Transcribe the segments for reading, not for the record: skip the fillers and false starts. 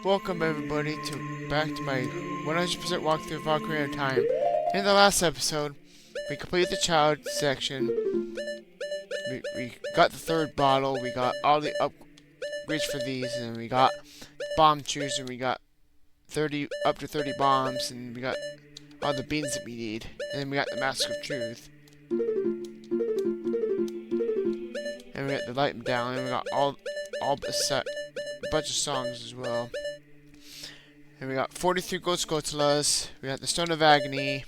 Welcome everybody back to my 100% walkthrough of Ocarina of Time. In the last episode, we completed the child section. We got the third bottle. We got all the upgrades for these, and we got bomb chooser. We got up to 30 bombs, and we got all the beans that we need. And then we got the Mask of Truth. And we got the light medallion. We got all a bunch of songs as well. And we got 43 gold scotulas. We got the Stone of Agony.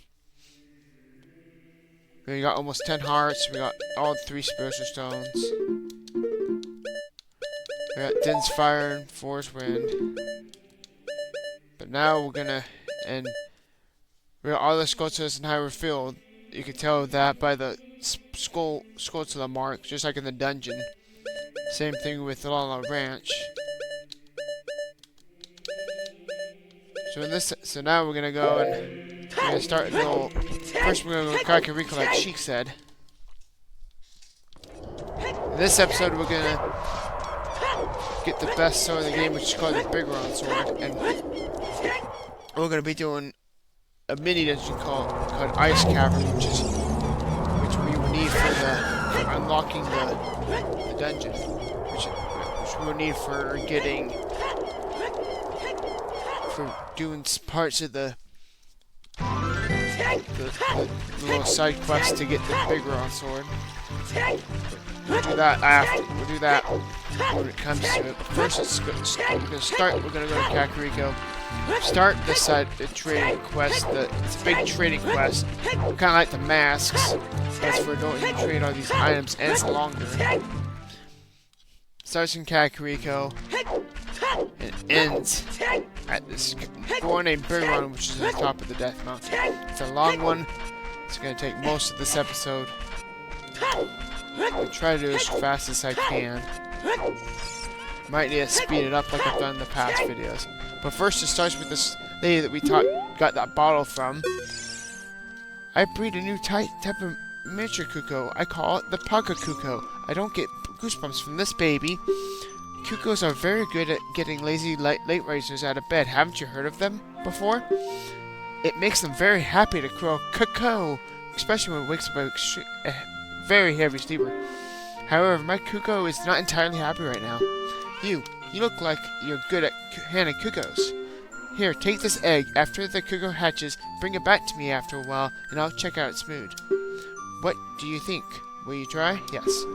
We got almost 10 hearts. We got all 3 spiritual stones. We got Din's Fire and Forest Wind. But now we're gonna we got all the scotulas in Hyrule Field. You can tell that by the scotula mark, just like in the dungeon. Same thing with Lala Ranch. So now we're gonna go and we're gonna start a little. First, we're gonna go Kakariko, like Sheik said. In this episode, we're gonna get the best sword in the game, which is called the biggeron sword, and we're gonna be doing a mini dungeon called Ice Cavern, which we will need for unlocking the dungeon, which we will need for doing parts of the little side quest to get the biggeron sword. We'll do that when it comes to it. But first, we're gonna go to Kakariko. Start the trading quest. It's a big trading quest. Kind of like the masks. That's for don't you trade all these items, and it's longer. Starts in Kakariko and ends at this door named Biggeron, which is at the top of the Death Mountain. It's a long one. It's going to take most of this episode. I'll try to do it as fast as I can. Might need to speed it up like I've done in the past videos. But first, it starts with this lady that we got that bottle from. I breed a new type of miniature cuccco. I call it the cuccco. I don't get goosebumps from this baby. Cuccos are very good at getting lazy late risers out of bed. Haven't you heard of them before? It makes them very happy to crow cuccco, especially when it wakes up a very heavy sleeper. However, my cuccco is not entirely happy right now. You look like you're good at handling cuccos. Here, take this egg. After the cuccco hatches, bring it back to me after a while, and I'll check out its mood. What do you think? Will you try? Yes.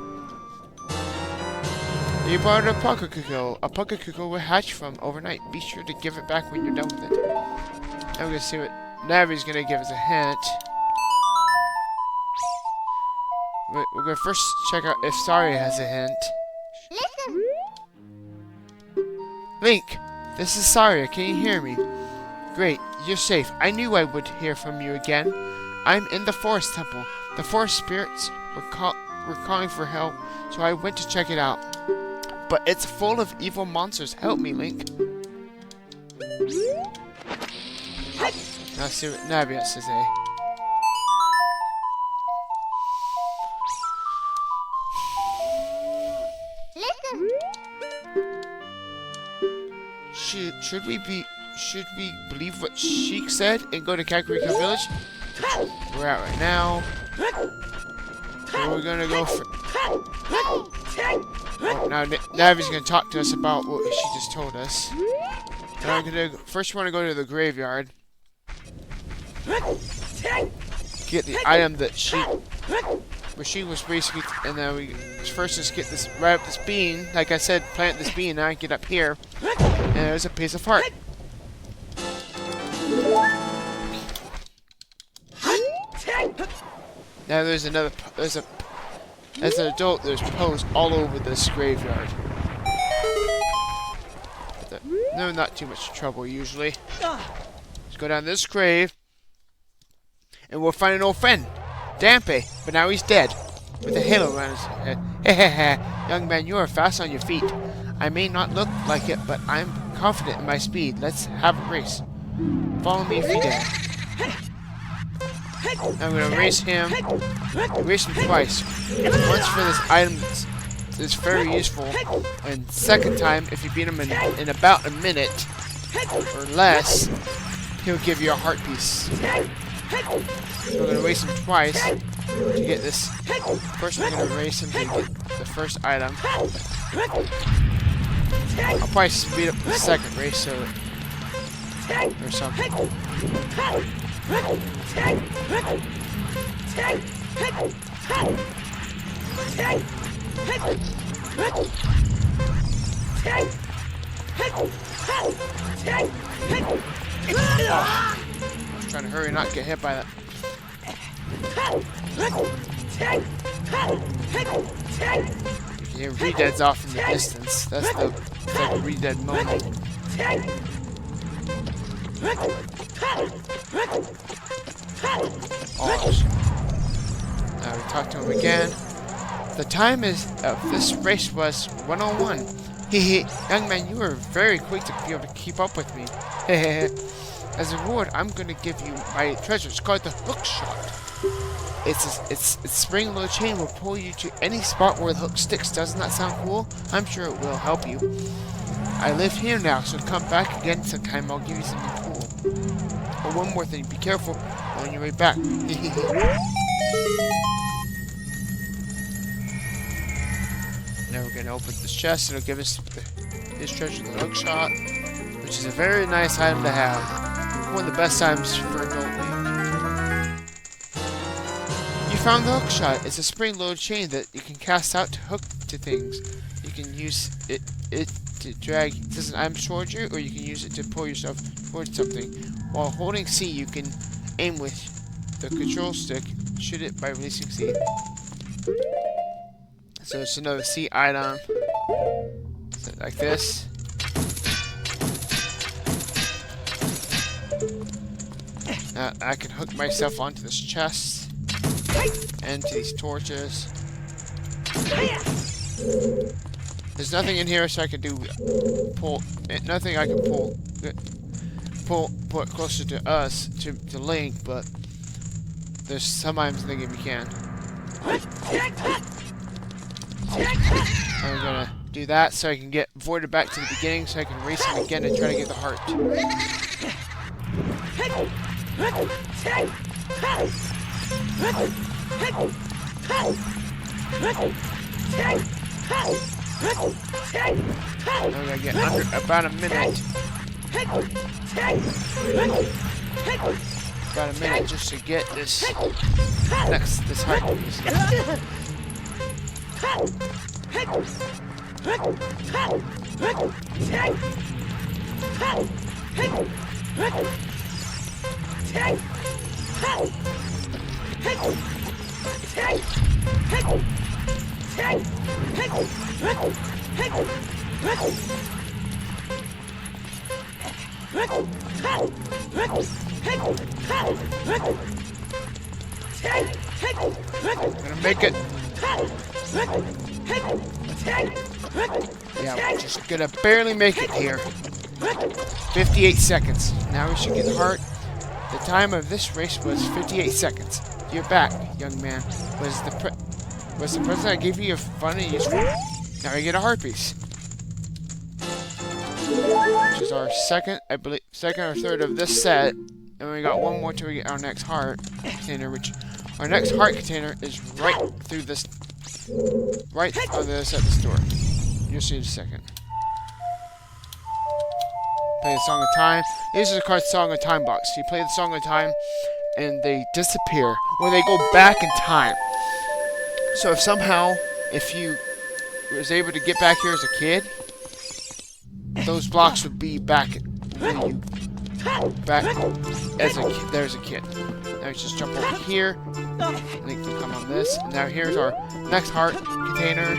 You bought a cuccco. A cuccco will hatch from overnight. Be sure to give it back when you're done with it. Now we're gonna see what Navi's gonna give us a hint. We're gonna first check out if Saria has a hint. Listen. Link, this is Saria. Can you hear me? Great, you're safe. I knew I would hear from you again. I'm in the forest temple. The forest spirits were calling for help, so I went to check it out. But it's full of evil monsters. Help me, Link. Now see what Navi has to say. Listen. Should we believe what Sheik said and go to Kakariko Village? Which we're at right now. So we're gonna go for. Now Navi's gonna talk to us about what she just told us. Now first we want to go to the graveyard. Get the item that she was basically, and then we first just get this right up this bean. Like I said, plant this bean. Now I get up here, and there's a piece of heart. Now as an adult, there's posts all over this graveyard. No, not too much trouble usually. Let's go down this grave, and we'll find an old friend, Dampe, but now he's dead, with a halo around his head. Hehehe, young man, you are fast on your feet. I may not look like it, but I'm confident in my speed. Let's have a race. Follow me if you dare. I'm gonna race him. Race him twice. Once for this item that's very useful, and second time if you beat him in about a minute, or less, he'll give you a heart piece. We're going to race him twice to get this. First we're going to race him to get the first item. I'll probably speed up the second race so that or something. Oh, I'm trying to hurry and not get hit by that. You can hear re-deads off in the distance. That's the like re-dead moment. Oh. Now we talk to him again. The time of this race was 1:01. Hehe, young man, you were very quick to be able to keep up with me. Hehehe. As a reward, I'm going to give you my treasure. It's called the hook shot. Its spring-loaded chain will pull you to any spot where the hook sticks. Doesn't that sound cool? I'm sure it will help you. I live here now, so come back again sometime. I'll give you something cool. Oh, one more thing. Be careful on your way back. Now we're going to open this chest. It'll give us his treasure, the hook shot, which is a very nice item to have. One of the best items for adult Link. You found the hook shot. It's a spring-loaded chain that you can cast out to hook to things. You can use it to drag an item towards you, or you can use it to pull yourself towards something. While holding C, you can aim with the control stick. Shoot it by releasing C. So it's another C item. Like this. Now I can hook myself onto this chest and to these torches. There's nothing in here, so I can do nothing I can pull it closer to us to Link, but there's some items in the game you can. I'm gonna do that so I can get voided back to the beginning, so I can race him again and try to get the heart. I'm gonna get under about a minute. About a minute just to get this heart piece. I'm gonna make it. Yeah, we're just gonna barely make it here. 58 seconds. Now we should get the heart. The time of this race was 58 seconds. You're back, young man. Was the present I gave you a fun and useful? Now you get a heart piece. Which is our second, I believe, second or third of this set. And we got one more till we get our next heart container, which our next heart container is right through this, right on the other side of the store. You'll see in a second. Play the Song of Time. This is a card Song of Time box. You play the Song of Time, and they disappear, or they go back in time. So if you was able to get back here as a kid, those blocks would be back when you as a kid. Now you just jump over here, and then you can come on this. And now here's our next heart container.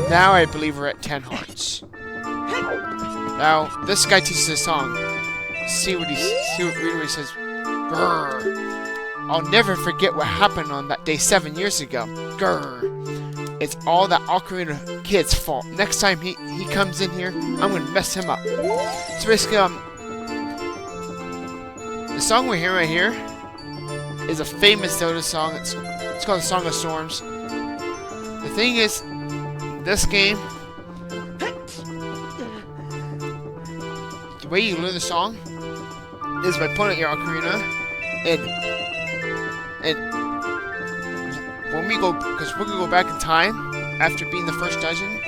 Now I believe we're at 10 hearts. Now this guy teaches a song. Read what he says. Grrr. I'll never forget what happened on that day 7 years ago. Grrr. It's all that ocarina kid's fault. Next time he comes in here, I'm gonna mess him up. So basically, the song we're hearing right here is a famous Zelda song. It's called the Song of Storms. The thing is, this game, way you learn the song is by pulling out your ocarina, and when we go, because we're gonna go back in time after being the first dungeon,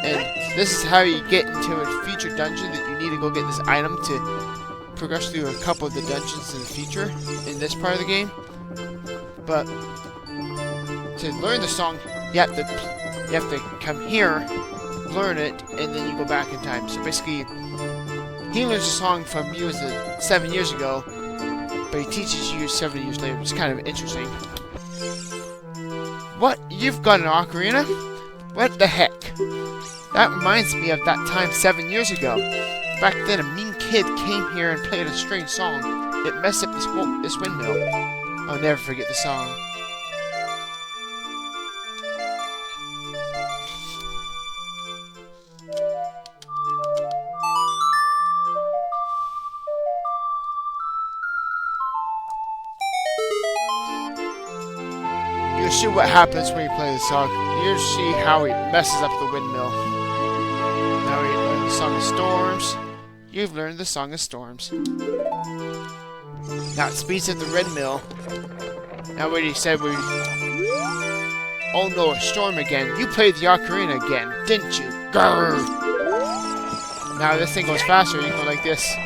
and this is how you get into a future dungeon that you need to go get this item to progress through a couple of the dungeons in the future in this part of the game. But to learn the song, you have to come here, learn it, and then you go back in time. So basically, he learns the song from you 7 years ago, but he teaches you 7 years later. It's kind of interesting. What? You've got an ocarina? What the heck? That reminds me of that time 7 years ago. Back then, a mean kid came here and played a strange song. It messed up this windmill. I'll never forget the song. You'll see what happens when you play the song. You'll see how he messes up the windmill. Now we learn the Song of Storms. You've learned the Song of Storms. Now it speeds up the windmill. Now what he said was, oh no, a storm again. You played the ocarina again, didn't you? Grrr! Now this thing goes faster, you go like this.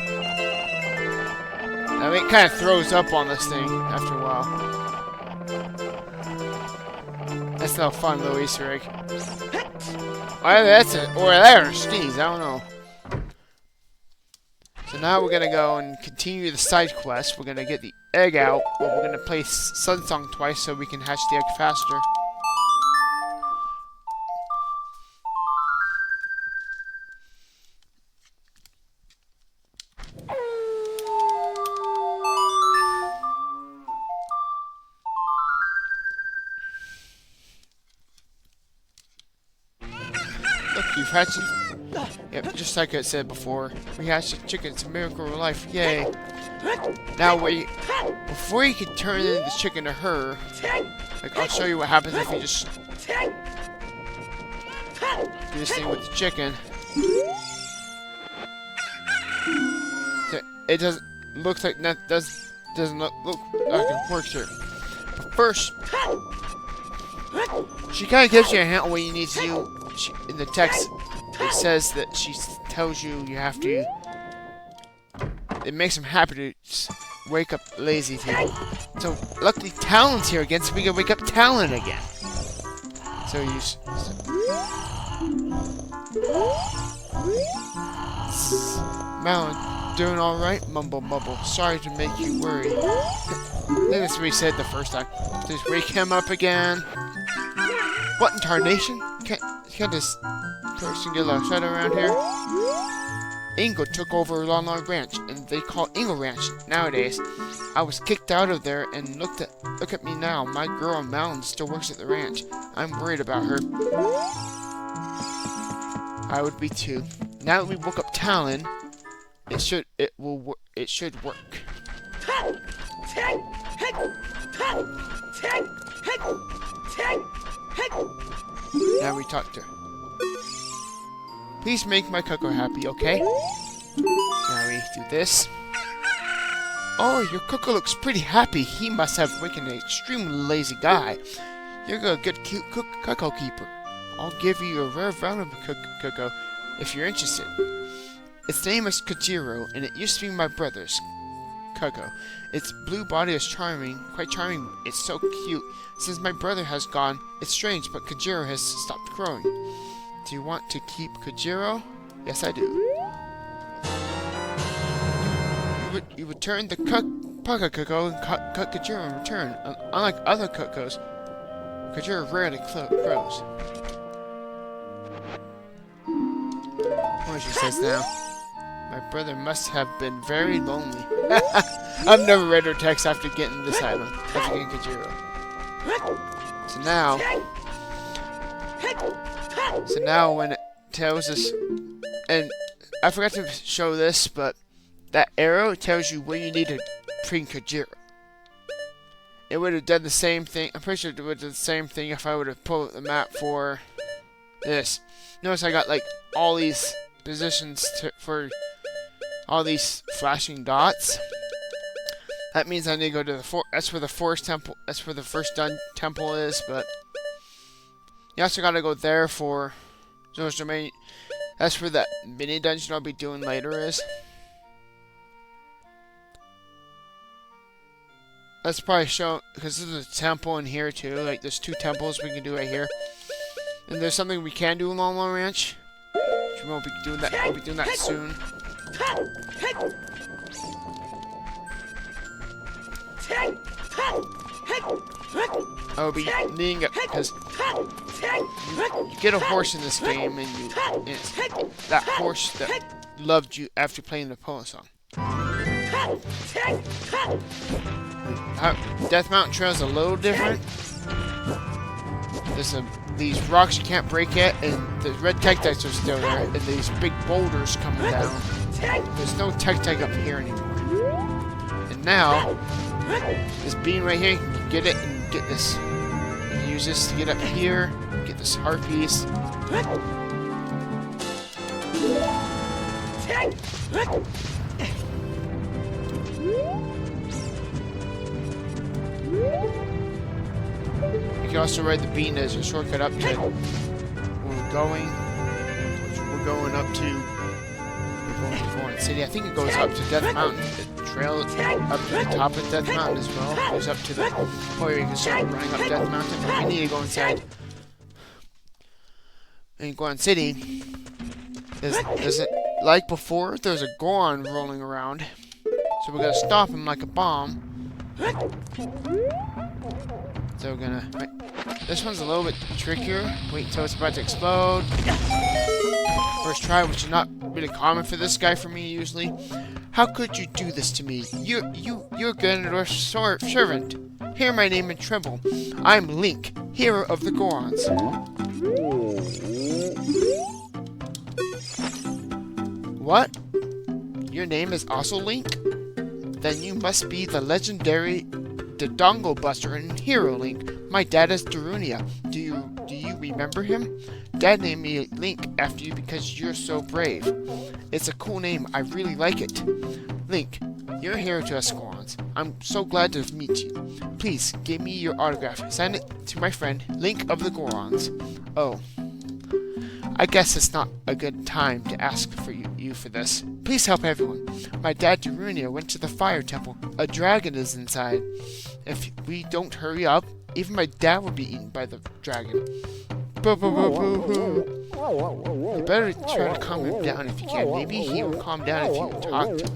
Now it kind of throws up on this thing after a while. That's no fun little Easter egg. Or that's it. Or there, sneeze, I don't know. So now we're gonna go and continue the side quest. We're gonna get the egg out, but we're gonna play Sun Song twice so we can hatch the egg faster. Look, you've hatched it. Yep, just like I said before. We hatched a chicken. It's a miracle of life. Yay. Now, before you can turn the chicken to her, like, I'll show you what happens if you just do this thing with the chicken. So it doesn't look like doesn't look like it works here. But first, she kind of gives you a hint on what you need to do. In the text, it says that she tells you you have to. It makes him happy to wake up lazy people. So luckily, Talon's here again, so we can wake up Talon again. So you. Malin, doing all right? Mumble, mumble. Sorry to make you worry. I think that's what he said the first time. Just wake him up again. What in tarnation? Can't this person get a shadow around here? Ingo took over Long Long Ranch, and they call Ingo Ranch nowadays. I was kicked out of there, and look at me now. My girl Malin still works at the ranch. I'm worried about her. I would be too. Now that we woke up Talon, it should work. Now we talk to her. Please make my cuccco happy, okay? Now we do this. Oh, your cuccco looks pretty happy. He must have wakened an extremely lazy guy. You're a good cute cuccco keeper. I'll give you a rare valuable cuccco if you're interested. Its name is Cojiro, and it used to be my brother's cuccco. Its blue body is charming, quite charming. It's so cute. Since my brother has gone, it's strange, but Cojiro has stopped growing. Do you want to keep Cojiro? Yes, I do. You return the cuccco and cut Cojiro in return. Unlike other cuccos, Cojiro rarely grows. What she says now? My brother must have been very lonely. I've never read her text after getting this item, after getting Cojiro. So now when it tells us, and I forgot to show this, but that arrow tells you where you need to bring Cojiro. It would have done the same thing. I'm pretty sure it would have done the same thing if I would have pulled up the map for this. Notice I got like all these positions for all these flashing dots. That means I need to go to the that's where the forest temple. That's where the first temple is. But you also gotta go there for Zora's Domain. That's where that mini dungeon I'll be doing later is. Let's probably show, because there's a temple in here too. Like there's 2 temples we can do right here, and there's something we can do in Lon Lon Ranch. We won't be doing that. We'll be doing that soon. I'll be needing it because you get a horse in this game, and it's that horse that loved you after playing the Epona song. Death Mountain Trail is a little different. There's these rocks you can't break yet, and the red Tectites are still there, and these big boulders coming down. There's no Tectite up here anymore. And now, this beam right here, you can get it and get this. You can use this to get up here, get this heart piece. You can also ride the bean as a shortcut up to where we're going. We're going up to Goron City. I think it goes up to Death Mountain. The trail up to the top of Death Mountain as well. It goes up to the point where you can start running up Death Mountain. But we need to go inside. In Goron City, is it like before? There's a Goron rolling around. So we're gonna stop him like a bomb. So we're gonna... This one's a little bit trickier. Wait until it's about to explode. First try, which is not really common for this guy for me usually. How could you do this to me? You're Ganondorf's servant. Hear my name and tremble. I'm Link, hero of the Gorons. What? Your name is also Link? Then you must be the legendary Dodongo Buster and Hero Link. My dad is Darunia. Do you remember him? Dad named me Link after you because you're so brave. It's a cool name. I really like it. Link, you're a hero to us Gorons. I'm so glad to meet you. Please, give me your autograph. Send it to my friend, Link of the Gorons. Oh. I guess it's not a good time to ask for you for this. Please help everyone. My dad Darunia went to the fire temple. A dragon is inside. If we don't hurry up, even my dad will be eaten by the dragon. Boo-boo-boo-boo-hoo. You better try to calm him down if you can. Maybe he will calm down if you talk to him.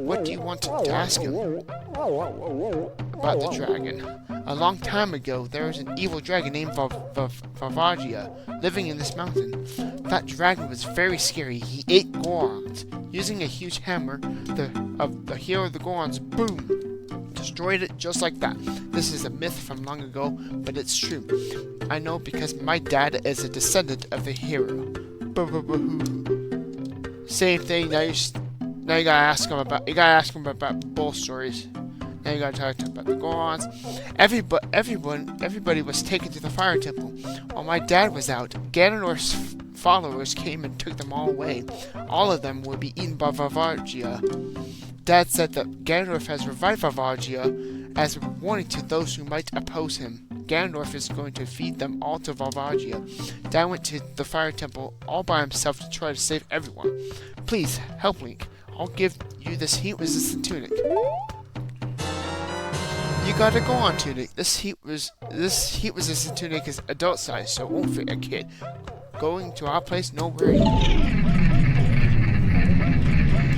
What do you want to ask him? About the dragon. A long time ago, there was an evil dragon named Vavagia living in this mountain. That dragon was very scary. He ate Gorons. Using a huge hammer, the hero of the Gorons, boom, destroyed it just like that. This is a myth from long ago, but it's true. I know because my dad is a descendant of the hero. Same thing. Now you gotta ask him about both stories. Now you gotta talk about the Gorons. Everybody was taken to the fire temple. While my dad was out, Ganondorf's followers came and took them all away. All of them will be eaten by Vavagia. Dad said that Ganondorf has revived Vavagia as a warning to those who might oppose him. Ganondorf is going to feed them all to Vavagia. Dad went to the fire temple all by himself to try to save everyone. Please, help Link. I'll give you this heat-resistant tunic. You gotta go on tunic. This heat-resistant tunic is adult size, so it won't fit a kid. Going to our place, no worry.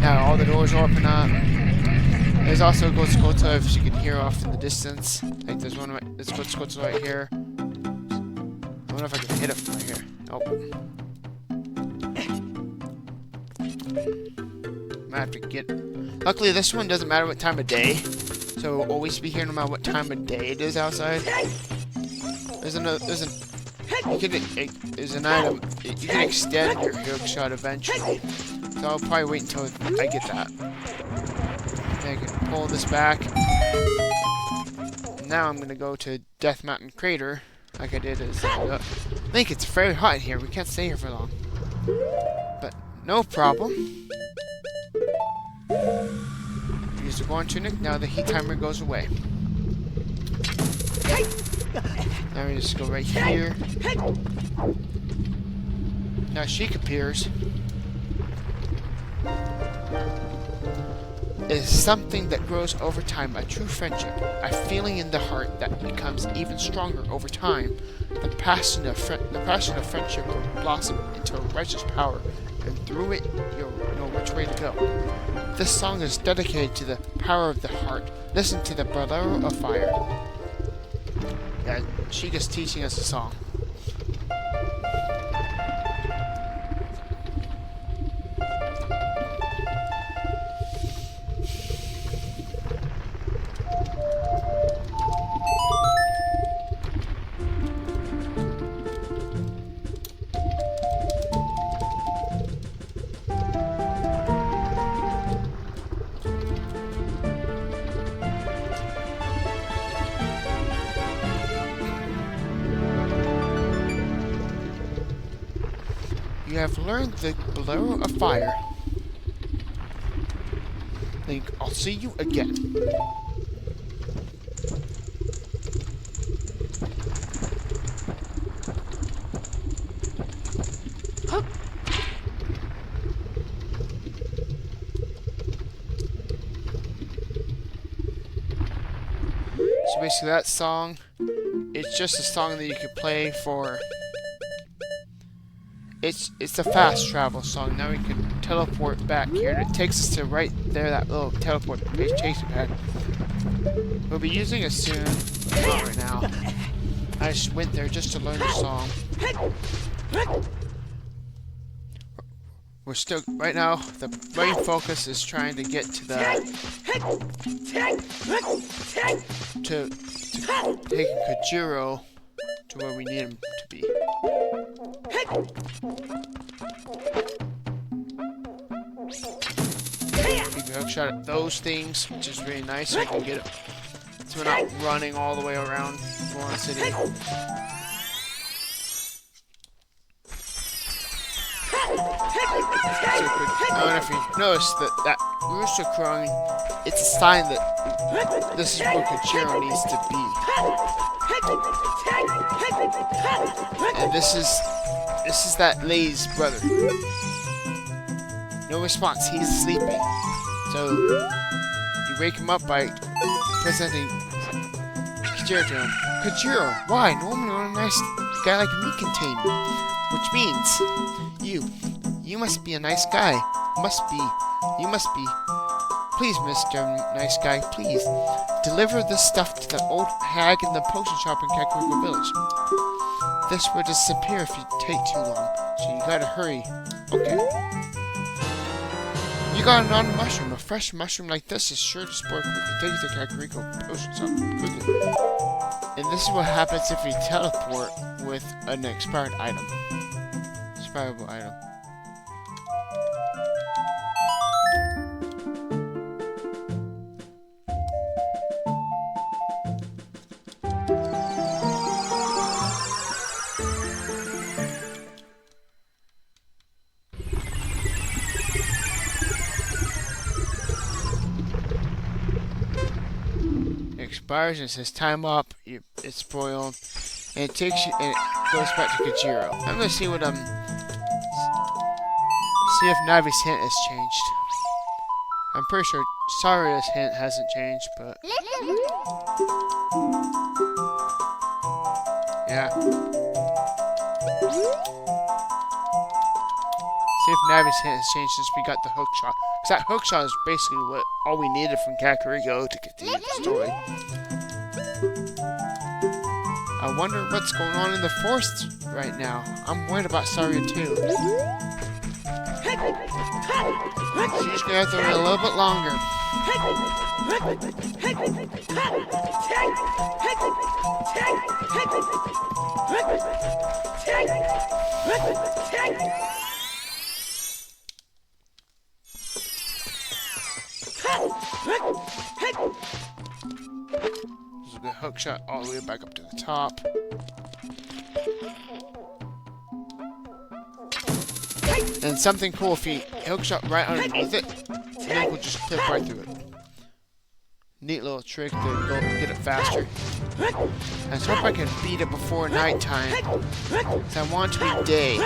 Now all the doors open up. There's also a cuccco, if you can hear off in the distance. Like there's one right, there's cuccco right here. I wonder if I can hit it from right here. Nope. Might have to get. Luckily, this one doesn't matter what time of day, so it'll always be here no matter what time of day it is outside. There's an item. You can extend your hook shot eventually. So I'll probably wait until I get that. I can pull this back. Now I'm gonna go to Death Mountain Crater, like I did as Zelda. Link, it's very hot in here. We can't stay here for long. But no problem. Use the goron tunic. Now the heat timer goes away. Now we just go right here. Now Sheik appears. It is something that grows over time, a true friendship, a feeling in the heart that becomes even stronger over time. The passion of friendship will blossom into a righteous power, and through it you'll know which way to go. This song is dedicated to the power of the heart. Listen to the bolero of fire. Yeah, Sheik is teaching us a song. You have learned the bolero of fire. Then I'll see you again. So basically that song, it's just a song that you could play for... It's a fast travel song. Now we can teleport back here, and it takes us to right there, that little teleport chasing pad. We'll be using it soon. Not right now. I just went there just to learn the song. We're still right now. The main focus is trying to get to the to take Cojiro to where we need him to be. You can hook shot at those things, which is really nice. So you can get it. So we're not running all the way around Goron City. I don't know if you noticed that rooster crowing, it's a sign that this is where Cojiro needs to be. And this is that lady's brother. No response, he's sleeping. So you wake him up by presenting Cojiro to him. Cojiro, why? Normally only a nice guy like me can tame you. Which means you must be a nice guy. You must be. Please, Mr. Nice Guy, please. Deliver this stuff to the old hag in the potion shop in cuccco village. This will disappear if you take too long, so you gotta hurry. Okay. You got an odd mushroom. A fresh mushroom like this is sure to spoil quickly. Take it to cuccco potion shop quickly. And this is what happens if you teleport with an expired item. Expirable item. Expires and it says time up, it's spoiled, and it takes you and it goes back to Cojiro. I'm gonna see what see if Navi's hint has changed. I'm pretty sure Saria's hint hasn't changed, but yeah. See if Navi's hint has changed since we got the hook shot. Because that hook shot is basically all we needed from cuccco to continue the story. I wonder what's going on in the forest right now. I'm worried about Saria too. She's gonna have to wait a little bit longer. This is a good hook shot all the way back up to the top. And something cool if you hook shot right underneath it, Link will just clip right through it. Neat little trick to go get it faster. I just hope I can beat it before nighttime. Because I want it to be day.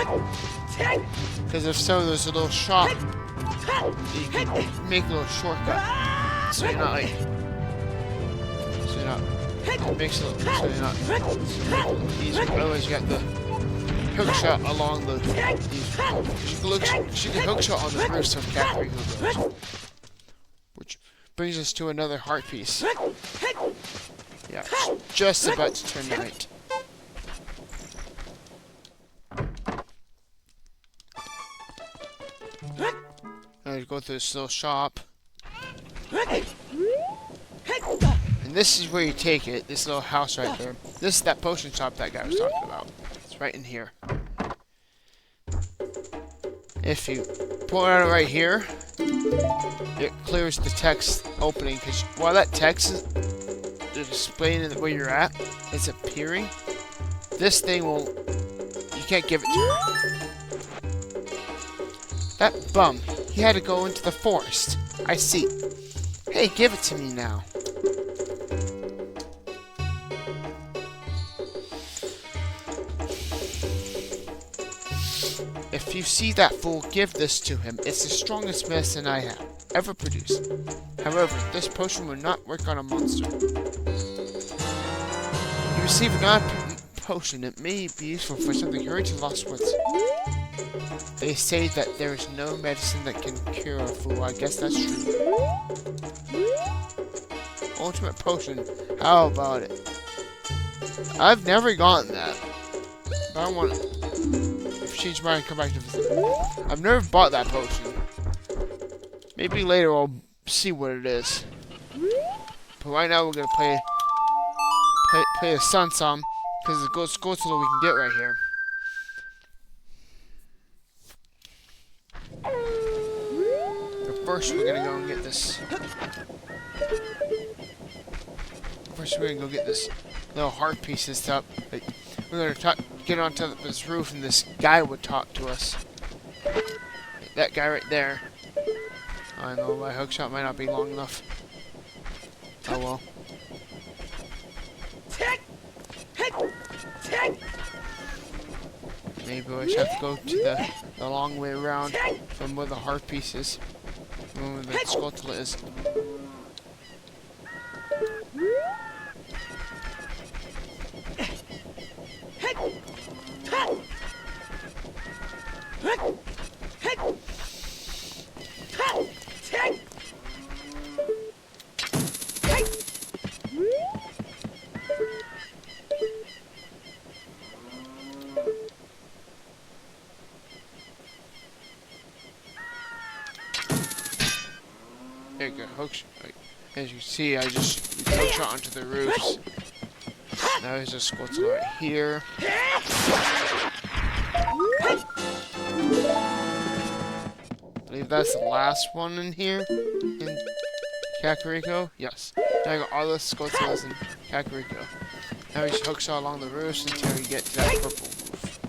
Because if so, there's a little shop. You can make a little shortcut. So you're not like... So you're not... It makes it so you're not... Easier. Otherwise you got the hook shot along the... She can hook shot on the roofs of Kakariko goes. Which brings us to another heart piece. Yeah, just about to turn night. Now we go through this little shop. And this is where you take it, this little house right there. This is that potion shop that guy was talking about. It's right in here. If you pull it out right here, it clears the text opening, because while that text is displaying where you're at, it's appearing, this thing will... You can't give it to her. That bum, he had to go into the forest. I see. Hey, give it to me now. If you see that fool, give this to him. It's the strongest medicine I have ever produced. However, this potion will not work on a monster. You receive another potion. It may be useful for something hurried to lost woods. They say that there is no medicine that can cure a fool. I guess that's true. Ultimate potion. How about it? I've never gotten that. But I want it. Change my mind and come back to visit. I've never bought that potion. Maybe later I'll see what it is. But right now we're gonna play a sun song because the ghost we can get right here. But first we're gonna go and get this. First we're gonna go get this little heart piece and stuff. We're gonna get onto this roof, and this guy would talk to us. That guy right there. I know my hookshot might not be long enough. Oh well. Maybe I should have to go to the long way around from where the heart piece is, from where the skull is. There you go, as you see, I just hookshot onto the roofs. Now there's a skull right here. I believe that's the last one in here, in Kakariko. Yes. Now I got all the skulls in Kakariko. Now we just hookshot along the roofs until we get to that purple roof.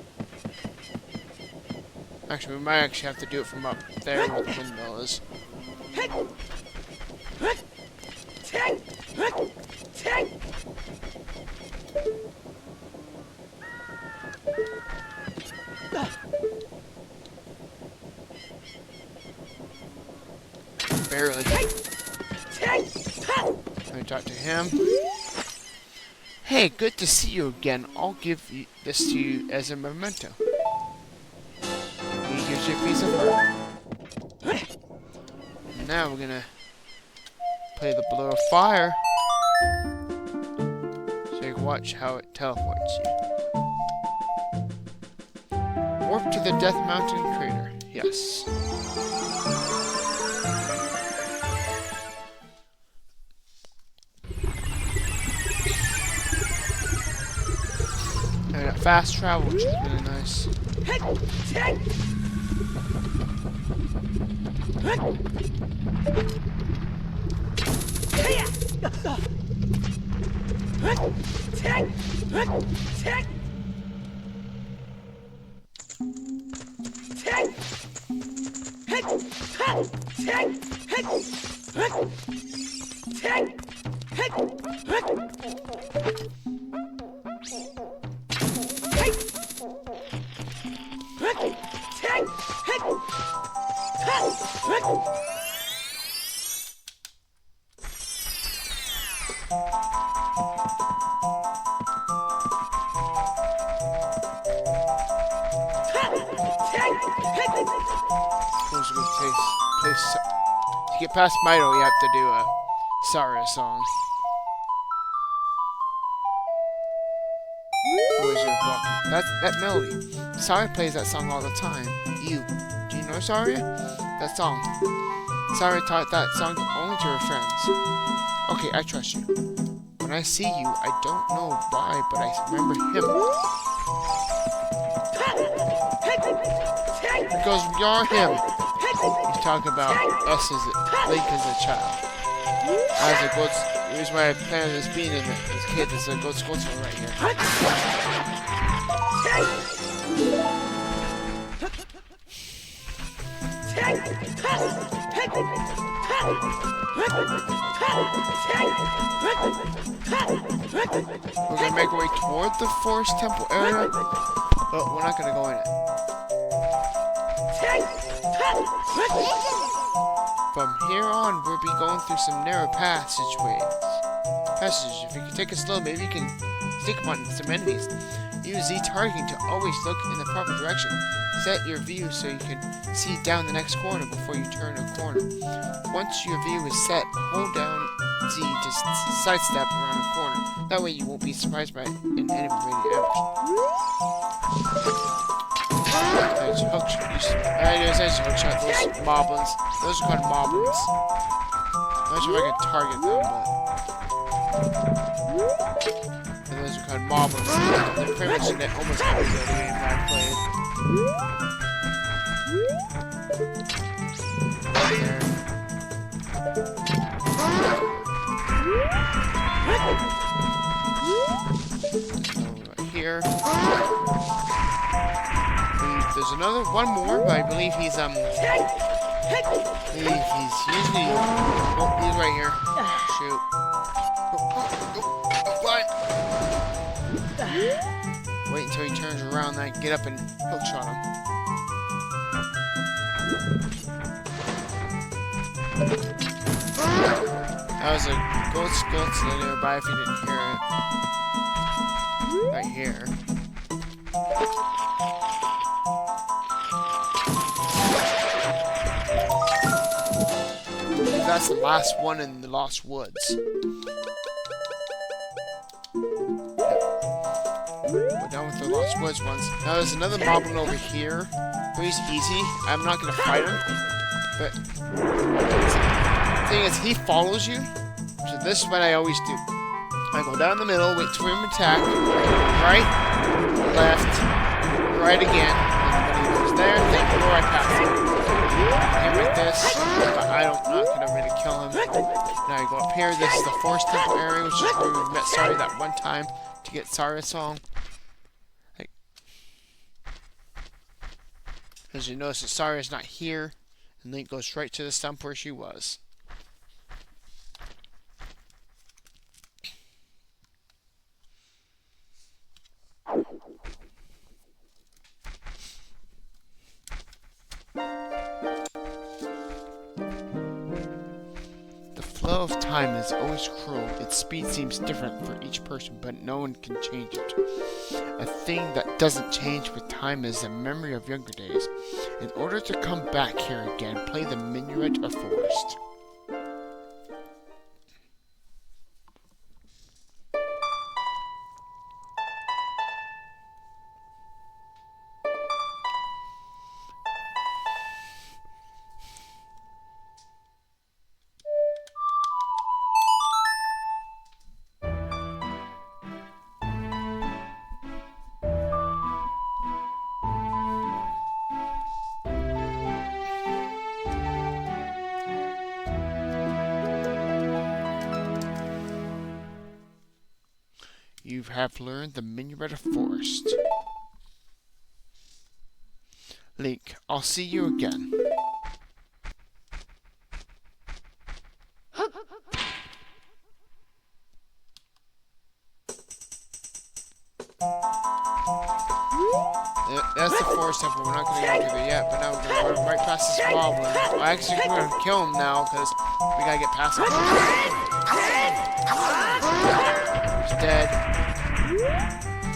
Actually, we might actually have to do it from up there where the windmill is. Barely. Let me talk to him. Hey, good to see you again. I'll give this to you as a memento. He gives you a piece of heart. Now we're gonna play the bolero fire, so you can watch how it teleports you. Warp to the Death Mountain crater. Yes. And we got fast travel, which is really nice. Who's a good place? To get past Mito, you have to do a Zora song. Who is your walking? That melody. Zora plays that song all the time. Do you know Zora? That song. Zora taught that song only to her friends. Okay, I trust you. When I see you, I don't know why, but I remember him. Because we are him. He's talking about us as Link as a child. As a goat, the reason why I planted this bean in this kid is a goat's right here. We're gonna make our way toward the forest temple area, but we're not gonna go in it. From here on, we'll be going through some narrow passages. If you can take it slow, maybe you can sneak upon some enemies. Use Z targeting to always look in the proper direction. Set your view so you can see down the next corner before you turn a corner. Once your view is set, hold down Z to sidestep around a corner. That way you won't be surprised by an enemy ready There's hookshot. Those moblins. Those are called moblins. I'm not sure if I can target them, but those are called moblins. They're pretty much in almost every game I've played. Right here. There's another one more, but I believe he's he's usually he's right here. Shoot. Wait until he turns around, then I can get up and hookshot him. That was a goat's nearby if you didn't hear it. Right here. That's the last one in the Lost Woods. We're done with the Lost Woods ones. Now there's another moblin over here. But he's easy. I'm not gonna fight him. But the thing is, he follows you. So this is what I always do. I go down the middle, wait for him to attack. Right, left, right again. And when he goes there, then go right past him. Him like this, but I'm not gonna really kill him. Now I go up here. This is the forest temple area, which is where we met Zora that one time to get Zora's song. As you notice that Zora is not here, and Link goes right to the stump where she was. The flow of time is always cruel. Its speed seems different for each person, but no one can change it. A thing that doesn't change with time is the memory of younger days. In order to come back here again, play the minuet of forest. You have learned the minuet of forest. Link, I'll see you again. that's the forest temple. We're not going to go through there yet, but now we're going to run right past this goblin. Well, actually, we're going to kill him now, because we got to get past him. He's dead.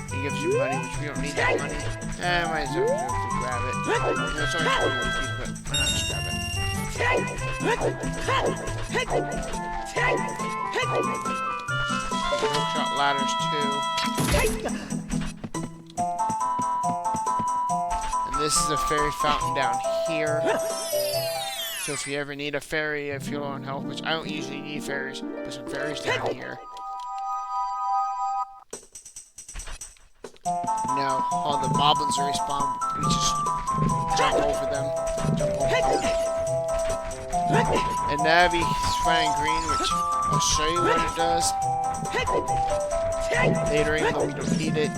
He gives you money, which we don't need that money. Might as well grab it. It's only 20 rupees, but why not just grab it? Hookshot ladders, too. This is a fairy fountain down here. So if you ever need a fairy, if you're low on health, which I don't usually need fairies, but some fairies down here. Now, all the moblins are respawn, we just jump over them. And Navi is finding green, which I'll show you what it does later, even though we don't need it.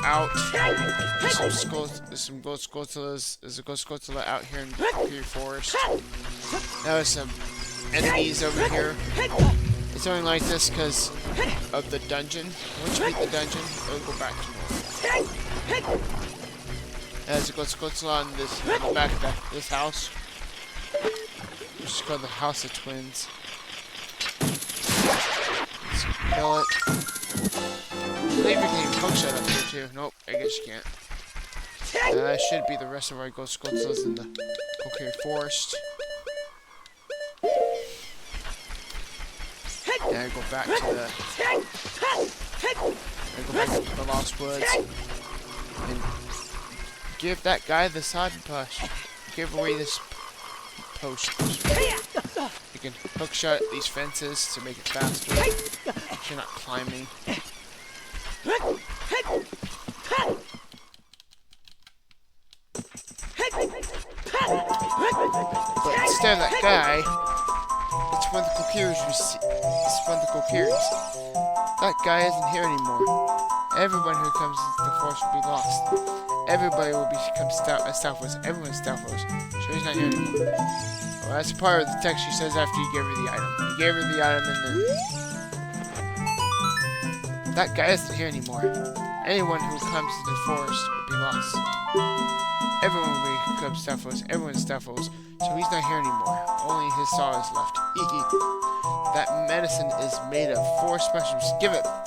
Out. There's some gold scotillas. There's a gold scotilla out here in the forest. Now there's some enemies over here. It's only like this because of the dungeon. Once you beat the dungeon, it'll go back to normal. There's a gold scotilla on the back of this house, which is called the House of Twins. Let's kill it. I believe you can even hookshot up here too. Nope, I guess you can't. That should be the rest of our ghost sculptures in the cocaine forest. And I go back to the Lost Woods and give that guy the side push. Give away this potion. You can hookshot these fences to make it faster. If you're not climbing. But instead of that guy, it's one of the cojirus. That guy isn't here anymore. Everyone who comes into the forest will be lost. Everybody will become Stalfos. Everyone's Stalfos. So he's not here anymore. Well, that's part of the text she says after you gave her the item. You gave her the item and then... That guy isn't here anymore. Anyone who comes into the forest will be lost. Everyone will become Stalfos. Everyone's Stalfos. So he's not here anymore. Only his saw is left. That medicine is made of 4 specials. Give it back.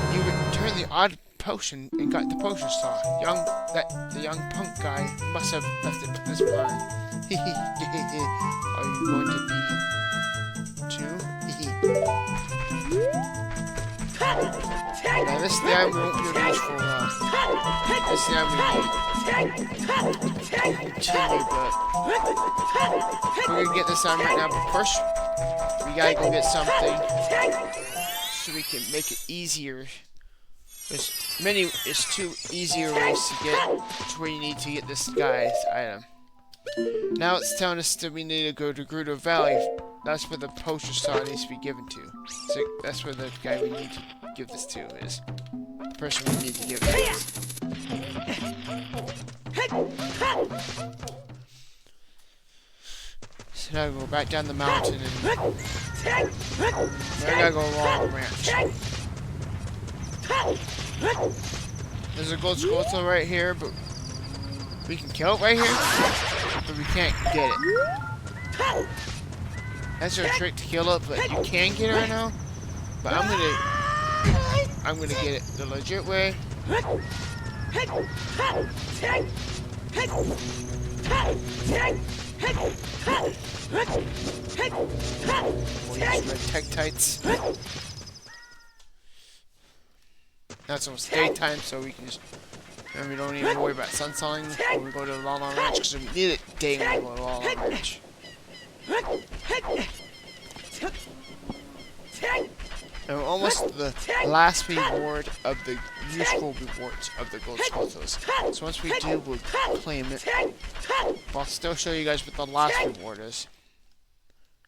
You returned the odd potion and got the potion saw. The young punk guy must have left it this barn. Are you going to be too? Now this item won't be useful. This item we continue, but we're gonna get this item right now. But first, we gotta go get something so we can make it easier. There's 2 easier ways to get to where you need to get this guy's item. Now it's telling us that we need to go to Gerudo Valley. That's where the potion saw needs to be given to. So that's where the guy we need to give this to is. The person we need to give it to. So now we go back down the mountain and... I gotta go along the ranch. There's a gold scroll right here, but we can kill it right here, but we can't get it. That's your trick to kill it, but you can get it right now. But I'm gonna get it the legit way. We'll use red Tektites. Now it's almost daytime, so we can just... And we don't even worry about sun selling when we go to the Lala Ranch, because we need it day when we go to the Lala Ranch. And we're almost to the last reward of the useful rewards of the gold sculptures. So once we do, we'll claim it. But I'll still show you guys what the last reward is.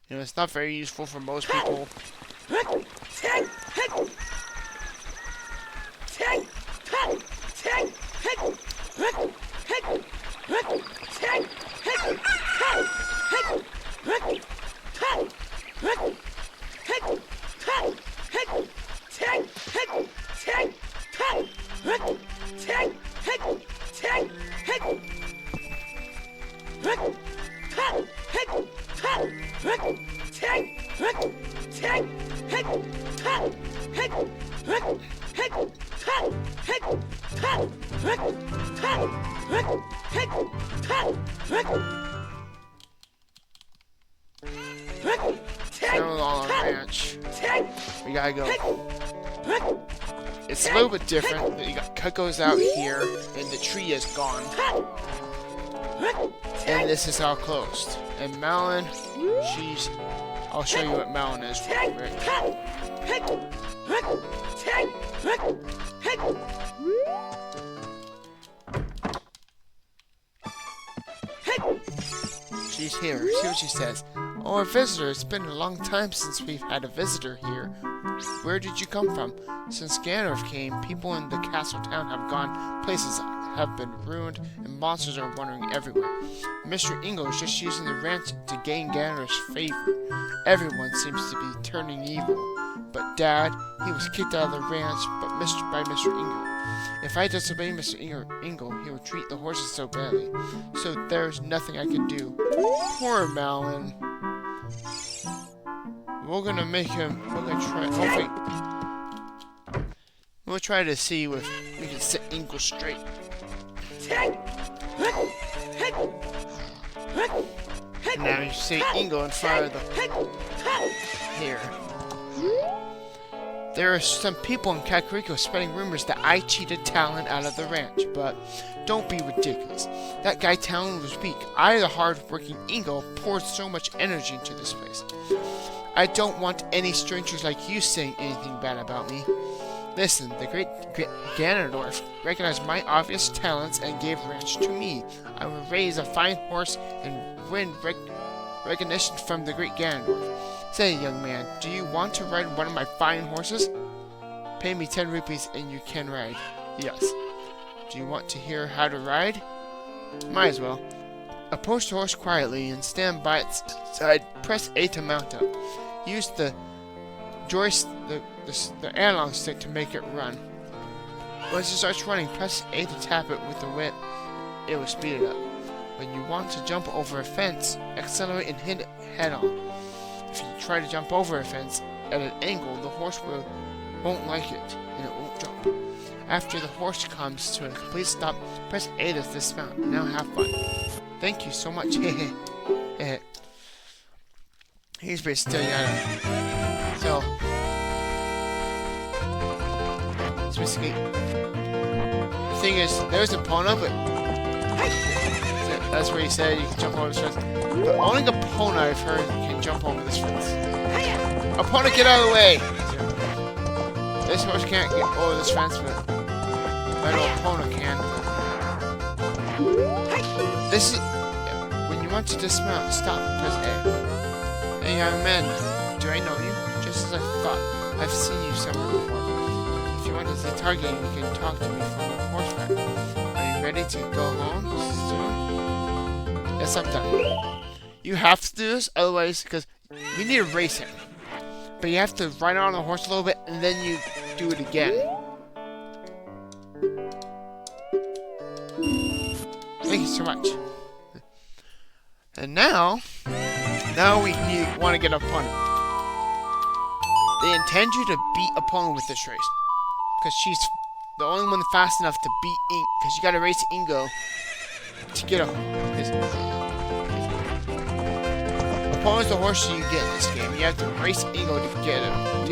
You know, it's not very useful for most people. Still on our ranch. We gotta go. It's a little bit different. You got cuccos out here, and the tree is gone. And this is all closed. And Malin, she's... I'll show you what Malin is real quick. She's here. See what she says. Oh, a visitor. It's been a long time since we've had a visitor here. Where did you come from? Since Ganondorf came, people in the castle town have gone. Places have been ruined, and monsters are wandering everywhere. Mr. Ingo is just using the ranch to gain Ganondorf's favor. Everyone seems to be turning evil. But Dad, he was kicked out of the ranch by Mr. Ingo. If I disobey Mr. Ingo, he will treat the horses so badly. So there's nothing I can do. Poor Malin. We're gonna make him. We're gonna try. Hopefully, we'll try to see if we can set Ingo straight. Now you see Ingo in front of the here. There are some people in Kakariko spreading rumors that I cheated Talon out of the ranch, but don't be ridiculous. That guy Talon was weak. I, the hard-working Ingo, poured so much energy into this place. I don't want any strangers like you saying anything bad about me. Listen, the great Ganondorf recognized my obvious talents and gave ranch to me. I will raise a fine horse and win recognition from the great Ganondorf. Say, young man, do you want to ride one of my fine horses? Pay me 10 rupees and you can ride. Yes. Do you want to hear how to ride? Might as well. Approach the horse quietly and stand by its side. Press A to mount up. Use the analog stick to make it run. Once it starts running, press A to tap it with the whip. It will speed it up. When you want to jump over a fence, accelerate and hit it head on. If you try to jump over a fence at an angle, the horse won't like it, and it won't jump. After the horse comes to a complete stop, press A to dismount. Now have fun. Thank you so much. He's pretty still young. So, it's basically, the thing is, there's Epona, but that's where he said you can jump over this fence. But only Epona I've heard can jump over this fence. Epona, get out of the way! This horse can't get over this fence, but I know Epona can. This is when you want to dismount. Stop. Press A. Hey, young man, do I know you? Just as I thought, I've seen you somewhere before. If you want to see target, you can talk to me from the horseback. Are you ready to go home soon? Yes, I'm done. You have to do this, otherwise, because we need to race him. But you have to ride on the horse a little bit, and then you do it again. Thank you so much. And now we want to get an opponent. They intend you to beat opponent with this race. Because she's the only one fast enough to beat Ink. Because you gotta race Ingo to get opponent's the horse you get in this game. You have to race Ingo to get him. So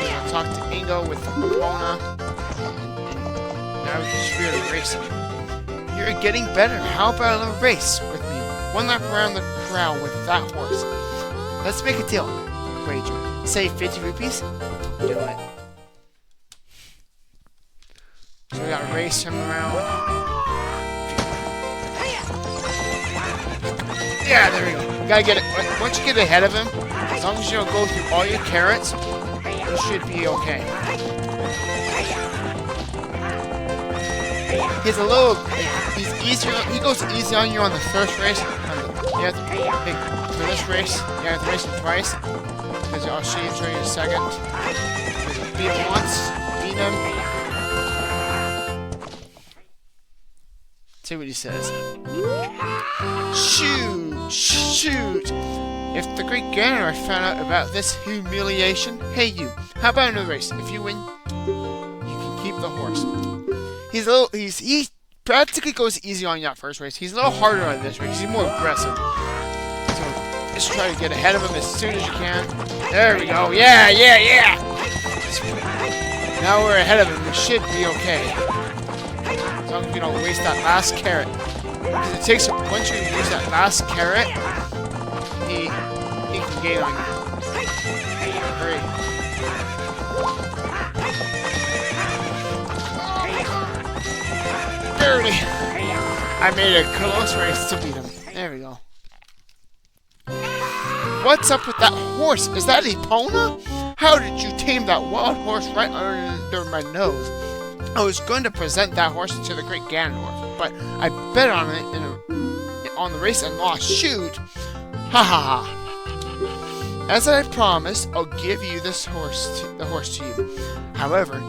you're gonna talk to Ingo with Epona. And now we can just really race him. You're getting better. How about a little race with me? One lap around the corral with that horse. Let's make a deal. Wager. Say 50 rupees. Do it. So we gotta race him around. Yeah, there we go. You gotta get it. Once you get ahead of him, as long as you don't go through all your carrots, you should be okay. He's a little. He's easier. He goes easy on you on the first race. You have to, for this race, you have to race him twice. Because I'll show you in a second. Beat him once. Beat him. See what he says. Shoot! Shoot! If the great Ganondorf found out about this humiliation, hey you, how about another race? If you win, you the horse. He practically goes easy on that first race. He's a little harder on this race. He's more aggressive. So just try to get ahead of him as soon as you can. There we go. Yeah. Now we're ahead of him. We should be okay. As long as we don't waste that last carrot. Because it takes, once you use that last carrot, he can gain on you. Hurry. Barely. I made a close race to beat him. There we go. What's up with that horse? Is that epona? How did you tame that wild horse right under my nose? I was going to present that horse to the great Ganondorf, but I bet on it on the race and lost. Shoot! Ha ha ha! As I promised, I'll give you the horse to you. However,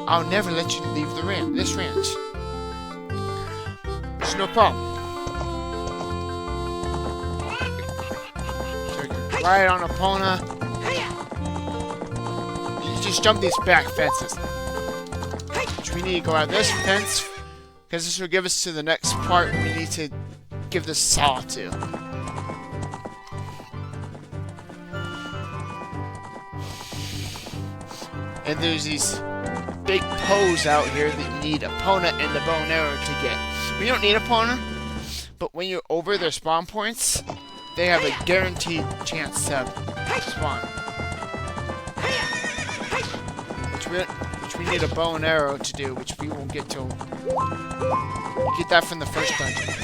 I'll never let you leave this ranch. It's no problem. So you can ride on epona. You just jump these back fences. Which we need to go out this fence, because this will give us to the next part we need to give the saw to. And there's these big poles out here that you need epona and the bow and arrow to get. We don't need epona, but when you're over their spawn points, they have a guaranteed chance to spawn. Which we need a bow and arrow to do, which we won't get till you get that from the first dungeon.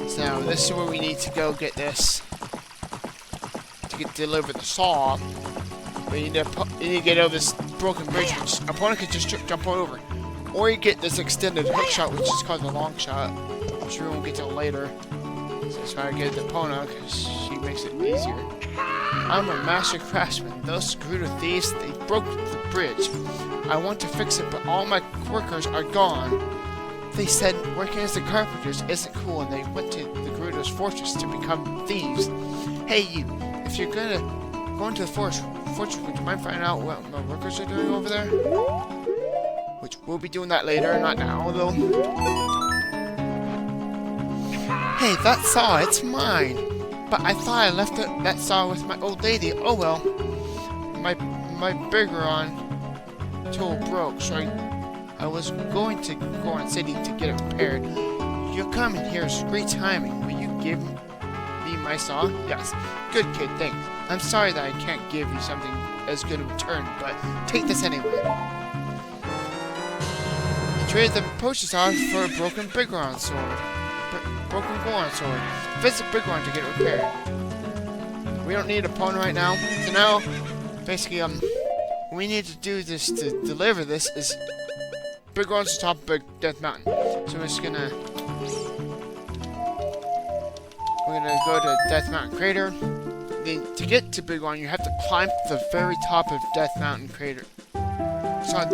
So this is where we need to go get this to deliver the saw. But you need to get over this broken bridge, which opponent can just jump over, or you get this extended hook shot, which is called the long shot, which we won't get till later. So that's why I get the epona, because she makes it easier. I'm a master craftsman. Those Gerudo thieves, they broke the bridge. I want to fix it, but all my workers are gone. They said working as the carpenters isn't cool, and they went to the Gerudo's fortress to become thieves. Hey you, if you're gonna go into the fortress, would you mind finding out what my workers are doing over there? Which we'll be doing that later, not now though. Hey, that saw, it's mine. But I thought I left that saw with my old lady. Oh well. My biggeron tool broke, so I was going to Goron City to get it repaired. You're coming here, it's great timing. Will you give me my saw? Yes. Good kid, thanks. I'm sorry that I can't give you something as good in return, but take this anyway. You traded the potion saw for a broken biggeron sword. Broken goron sword. Visit biggeron to get it repaired. We don't need a epona right now. So now, basically, what we need to do this to deliver this is biggeron's top of Big Death Mountain. So we're just gonna go to Death Mountain Crater. Then to get to biggeron, you have to climb to the very top of Death Mountain Crater. So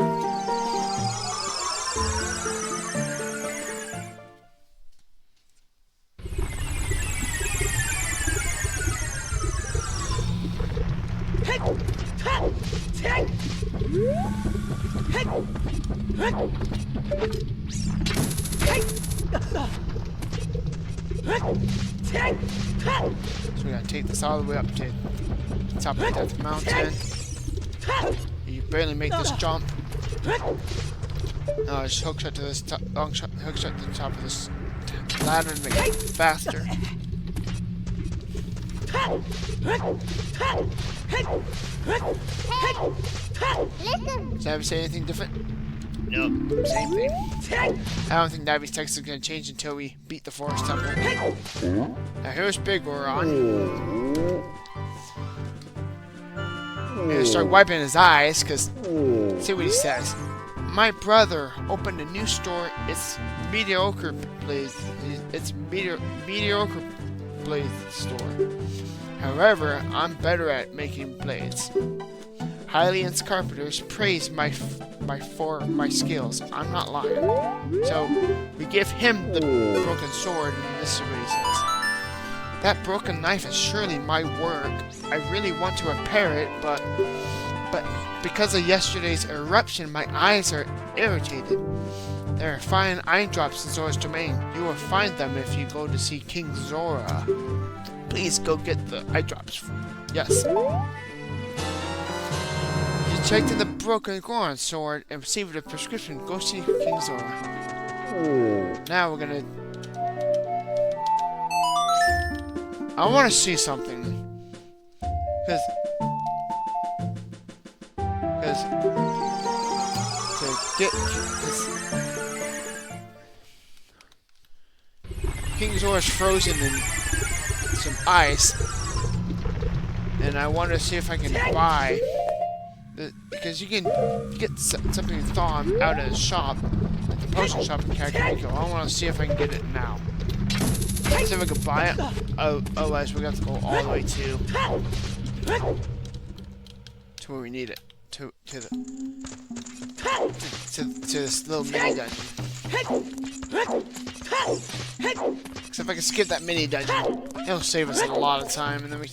So we're gonna take this all the way up to the top of Death Mountain. You barely make this jump. No, just hook shot to this hook shot to the top of this ladder to make it faster. Does Navi say anything different? Nope, same thing. I don't think Navi's text is going to change until we beat the Forest Temple. Now here's biggeron. I'm going to start wiping his eyes, because see what he says. My brother opened a new store. It's mediocre blade. It's mediocre blade store. However, I'm better at making blades. Hylian's carpenters praise for my skills. I'm not lying. So we give him the broken sword, and this is what he says. That broken knife is surely my work. I really want to repair it, but because of yesterday's eruption, my eyes are irritated. There are fine eye drops in Zora's domain. You will find them if you go to see King Zora. Please go get the eye drops. Yes. You checked in the broken goron sword and received a prescription. Go see King Zora. Now we're gonna... I want to see something. Because to get... King Zora's frozen in some ice. And I want to see if I can buy... because you can get something to thaw him out of the shop. At the potion shop in Cuccco. I want to see if I can get it now. See if I can buy it. Otherwise, we got to go all the way to where we need it. To this little mini dungeon. Because if I can skip that mini dungeon, it'll save us a lot of time, and then we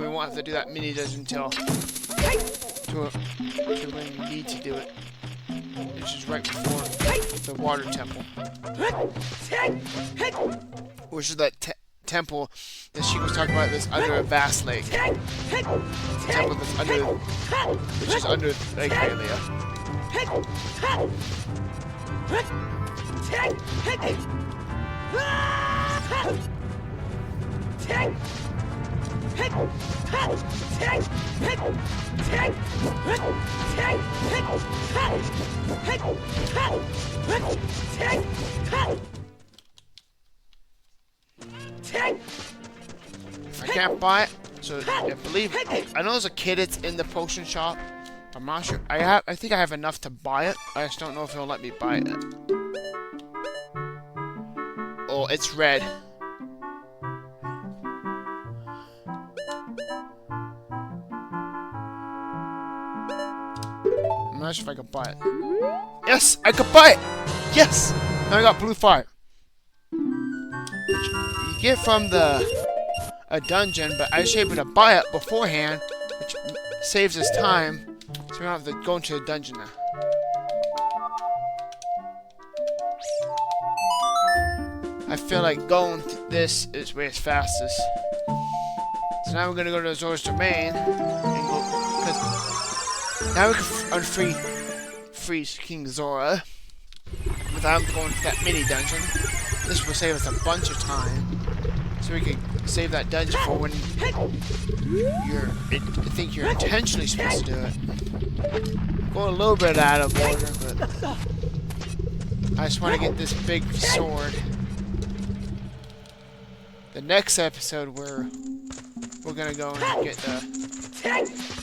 won't have to do that mini dungeon until when we need to do it, which is right before the water temple. Which is that temple that she was talking about that's under a vast lake. The temple that's under, which is under Lake Hylia. If I can't buy it, so I know there's a kid that's in the potion shop. I'm not sure. I think I have enough to buy it. I just don't know if he'll let me buy it. Oh, it's red. I'm not sure if I can buy it. Yes, I could buy it. Yes. Now I got blue fire. You get from a dungeon, but I was able to buy it beforehand, which saves us time, so we don't have to go into the dungeon now. I feel like going to this is where it's fastest. So now we're gonna go to Zora's domain and go, because now we can freeze King Zora without going to that mini dungeon. This will save us a bunch of time. So we can save that dungeon for when I think you're intentionally supposed to do it. Going a little bit out of order, but I just want to get this big sword. The next episode, we're gonna go and get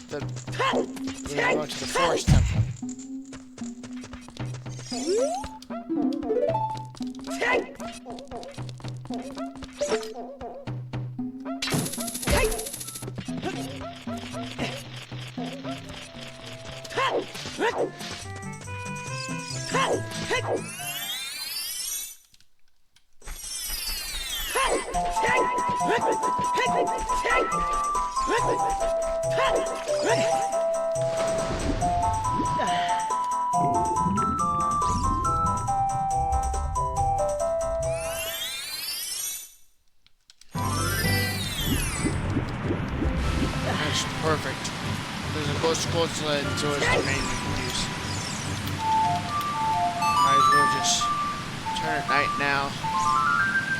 we're gonna go to the forest temple. That's perfect. There's a ghost Godzilla and Zora's domain we can use. Might as well just turn it night now.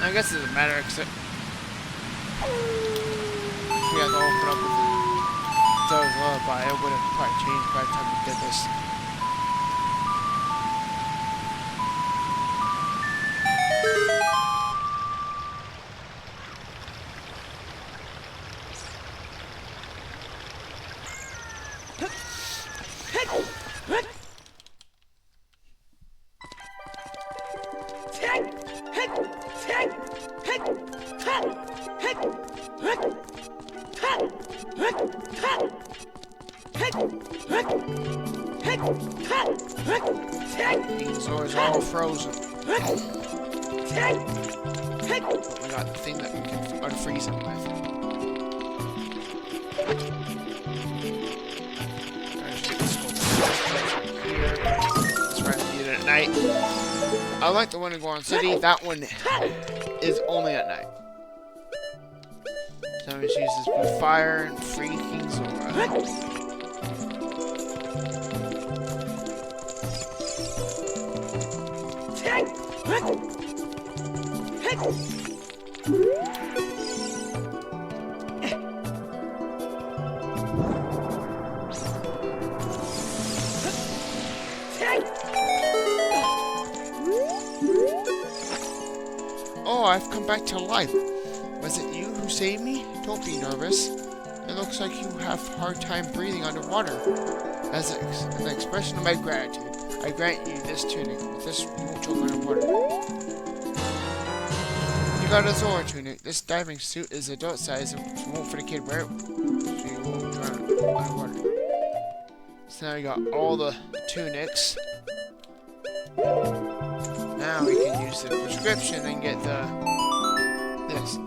I guess it doesn't matter except we have to open up with Zora's lullaby. It would have probably changed by the time we did this. Zora's all frozen. But we got the thing that we can unfreeze him with. Here. That's where I need it at night. I like the one in Goron City. That one is only at night. So I'm just use this blue fire and free King Zora. Oh, I've come back to life. Was it you who saved me? Don't be nervous. It looks like you have a hard time breathing underwater. As an expression of my gratitude, I grant you this tunic. With this, you won't choke underwater. You got a Zora tunic. This diving suit is adult size and won't fit a kid wear it, so you won't drown underwater. So now we got all the tunics. Now we can use the prescription and get this.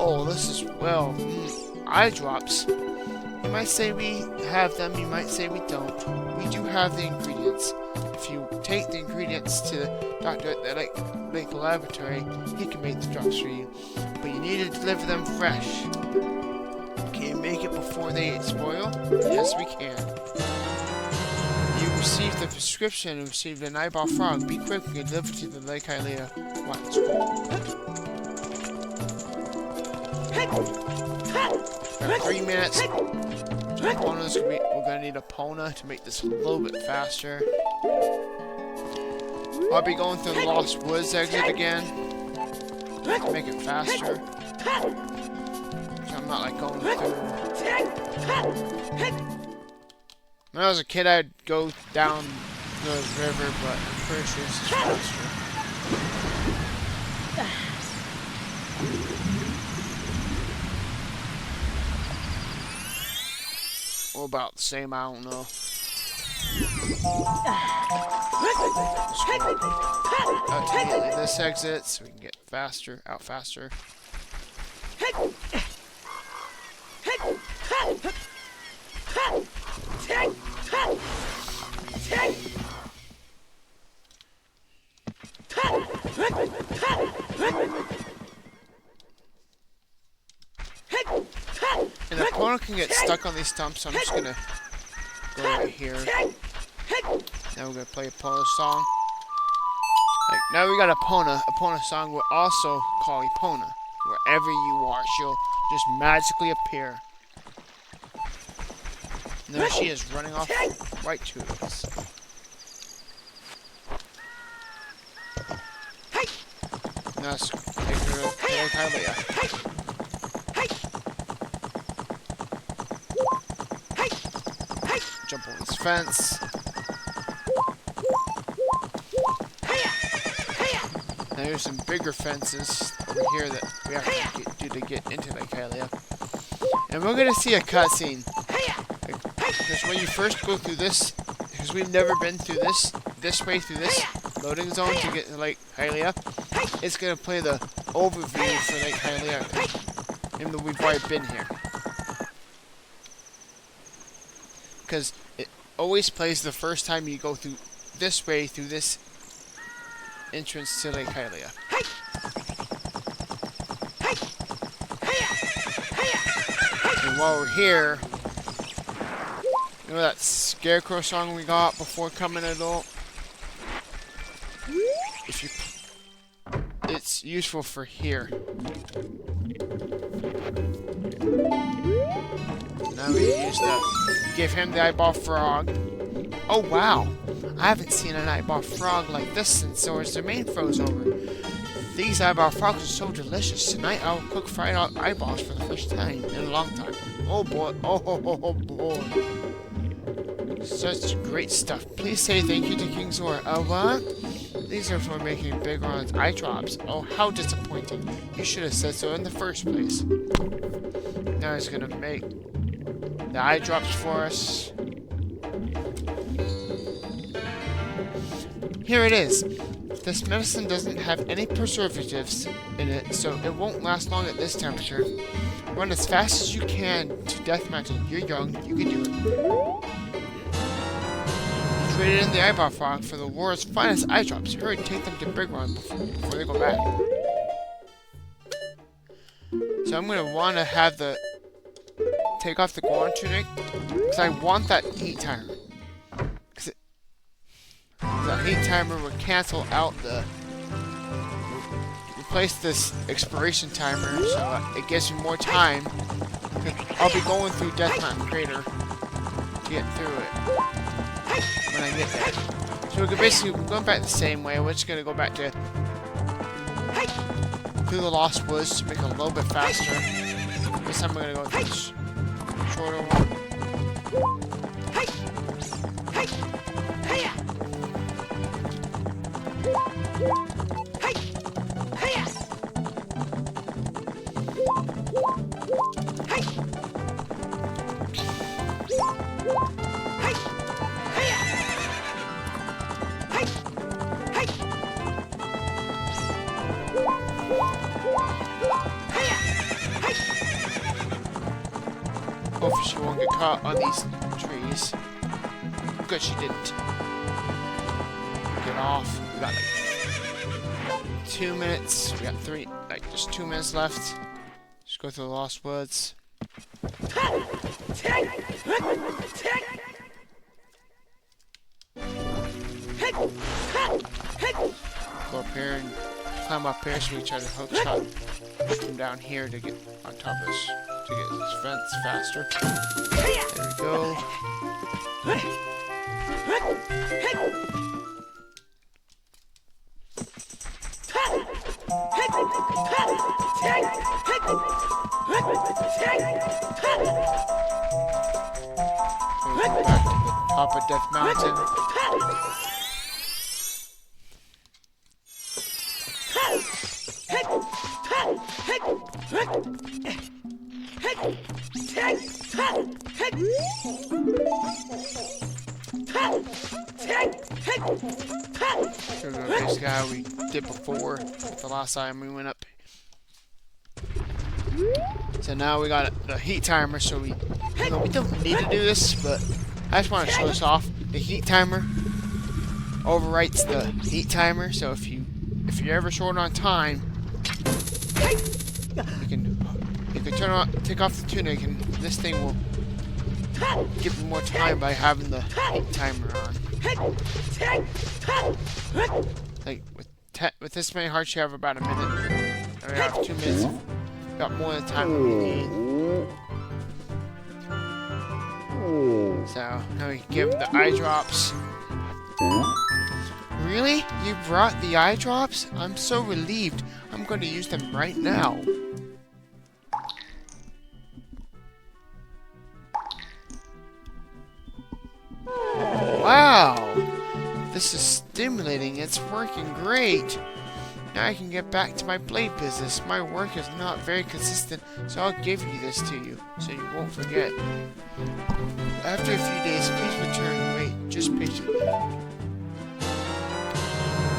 Oh, this is, well, eye drops. You might say we have them, you might say we don't. We do have the ingredients. If you take the ingredients to the doctor at the lake laboratory, he can make the drops for you. But you need to deliver them fresh. Can you make it before they spoil? Yes, we can. You received the prescription and received an eyeball frog. Be quick and deliver to the Lake Hylia. Watch. For 3 minutes. We're gonna need epona to make this a little bit faster. I'll be going through the Lost Woods exit again to make it faster. So I'm not like going through. When I was a kid, I'd go down the river, but I'm pretty sure this is faster. Or about the same, I don't know. Immediately this exit, so we can get faster, out faster. And the opponent can get stuck on these stumps, so I'm just gonna go right here. Now we're gonna play Epona song. Like, now we got Epona. Epona song will also call Epona. Wherever you are, she'll just magically appear. And there she is, running off right to us. Now let's take her to Hylia. Jump over this fence. Now here's some bigger fences over here that we have to do to get into Lake Hylia. And we're gonna see a cutscene. Because when you first go through this, because we've never been through this way through this loading zone to get to Lake Hylia, it's gonna play the overview for Lake Hylia, even though we've already been here. Because it always plays the first time you go through this way, through this entrance to Lake Hylia. And while we're here, you know that Scarecrow song we got before coming adult? If you, it's useful for here. Now we use that. Give him the eyeball frog. Oh wow! I haven't seen an eyeball frog like this since Zora's domain froze over. These eyeball frogs are so delicious. Tonight I'll cook fried eyeballs for the first time in a long time. Oh boy! Oh boy! Such great stuff. Please say thank you to King Zora. What? These are for making biggeron's eye drops. Oh, how disappointing. You should have said so in the first place. Now he's gonna make the eye drops for us. Here it is. This medicine doesn't have any preservatives in it, so it won't last long at this temperature. Run as fast as you can to Death Mountain. You're young, you can do it. Traded in the eyebrow frog for the world's finest eye drops. Hurry, take them to biggeron before they go bad. So I'm gonna want to have the take off the goron tunic because I want that heat timer. Because the heat timer would cancel out the replace this expiration timer, so it gives me more time. I'll be going through Death Mountain Crater to get through it when I get there. So we're basically going back the same way. We're just gonna go back to through the Lost Woods to make it a little bit faster. This time we're gonna go through the shorter one. Hopefully she won't get caught on these trees. Good, she didn't. Get off. We got like 2 minutes. We got just 2 minutes left. Just go through the Lost Woods. Go up here and climb up here so we try to hook shot from down here to get on top of this, to get this fence faster. There we go. So we go back to the top of Death Mountain. Here we go, basically how we did before the last time we went up. So now we got the heat timer, so we don't need to do this, but I just want to show this off. The heat timer overwrites the heat timer, so if you're ever short on time, you can take off the tunic, and this thing will give you more time by having the heat timer on. Like with this many hearts, you have about a minute. Or you have 2 minutes. Got more than the time that we need. So now we can give the eye drops. Really? You brought the eye drops? I'm so relieved. I'm going to use them right now. Wow! This is stimulating. It's working great. Now I can get back to my blade business. My work is not very consistent, so I'll give you this to you, so you won't forget. After a few days, please return. Wait, just patiently.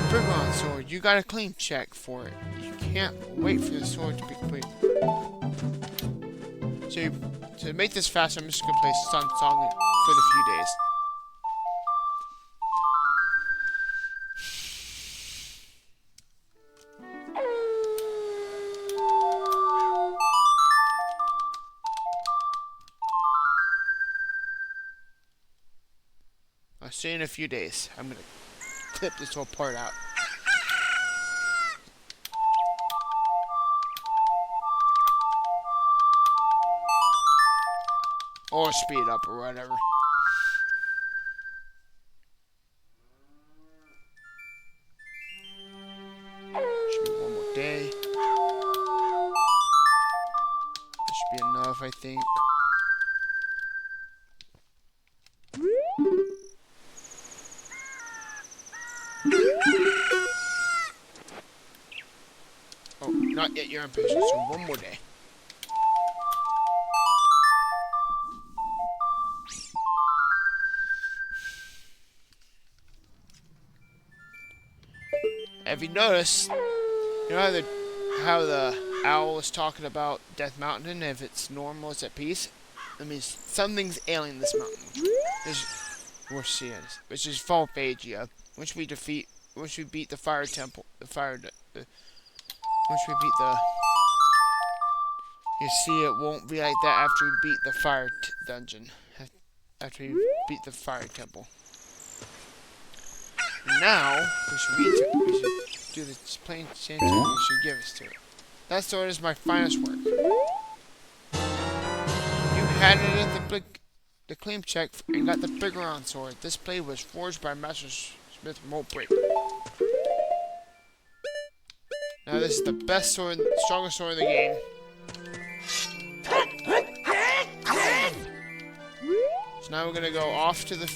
Biggeron sword, you got a claim check for it. You can't wait for the sword to be complete. So to make this faster, I'm just gonna play Song for the few days. I'll see you in a few days. I'm gonna clip this whole part out. Or speed up or whatever. Should be one more day. That should be enough, I think. Oh, not yet, you're impatient, so one more day. if you notice, you know how the owl was talking about Death Mountain, if it's normal, it's at peace. That means something's ailing this mountain. We're seeing, which is Falphagia. Once we beat the fire temple, once we beat the, you see, it won't be like that after we beat the fire dungeon. After we beat the fire temple. Now we should do this plain chanting. You should give us to it. That sword is my finest work. You handed in the claim check and got the biggeron sword. This blade was forged by Master Smith Moldbreak. Now this is the best sword, strongest sword in the game. So now we're gonna go off to the.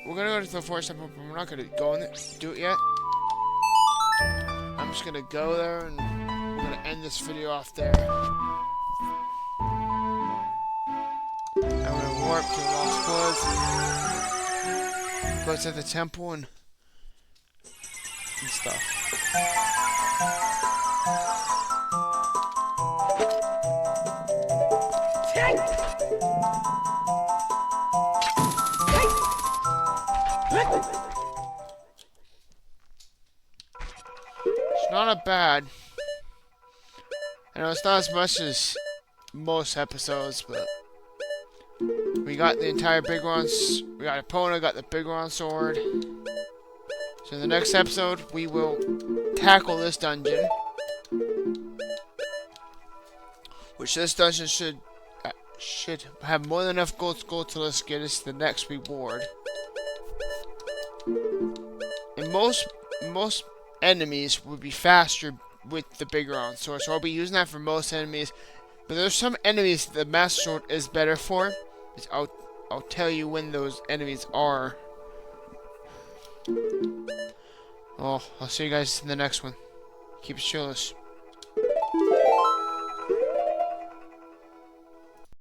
We're gonna go to the forest temple, but we're not gonna go in there, do it yet. I'm just gonna go there and we're gonna end this video off there. I'm gonna warp to the Lost Woods, go to the temple and stuff. It's not bad. I know it's not as much as most episodes, but we got the entire biggerons. We got epona, got the biggeron sword. So in the next episode, we will tackle this dungeon, which this dungeon should have more than enough gold to let's get us the next reward. And most enemies would be faster with the biggeron sword, so I'll be using that for most enemies. But there's some enemies the Master Sword is better for. I'll tell you when those enemies are. Oh, I'll see you guys in the next one. Keep it chillish.